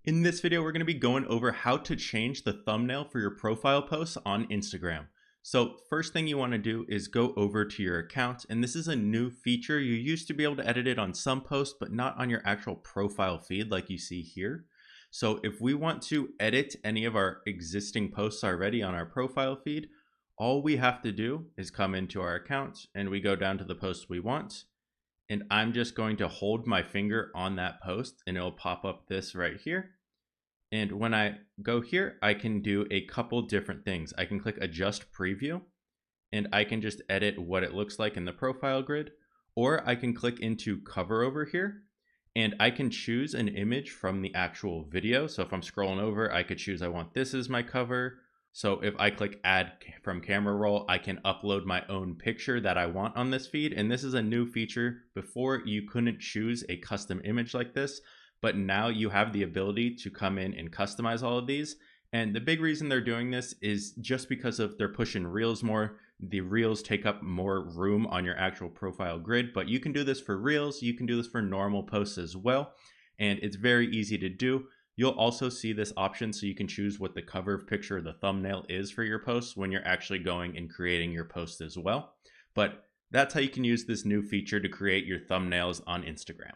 In this video, we're going to be going over how to change the thumbnail for your profile posts on Instagram. So first thing you want to do is go over to your account, and this is a new feature. You used to be able to edit it on some posts, but not on your actual profile feed like you see here. So if we want to edit any of our existing posts already on our profile feed, all we have to do is come into our account and we go down to the post we want. And I'm just going to hold my finger on that post and it'll pop up this right here. And when I go here, I can do a couple different things. I can click adjust preview and I can just edit what it looks like in the profile grid, or I can click into cover over here and I can choose an image from the actual video. So if I'm scrolling over, I could choose I want this as my cover. So if I click add from camera roll, I can upload my own picture that I want on this feed. And this is a new feature. Before, you couldn't choose a custom image like this, but now you have the ability to come in and customize all of these. And the big reason they're doing this is just because of they're pushing Reels more. The Reels take up more room on your actual profile grid, but you can do this for Reels. You can do this for normal posts as well. And it's very easy to do. You'll also see this option so you can choose what the cover picture or the thumbnail is for your posts when you're actually going and creating your post as well. But that's how you can use this new feature to create your thumbnails on Instagram.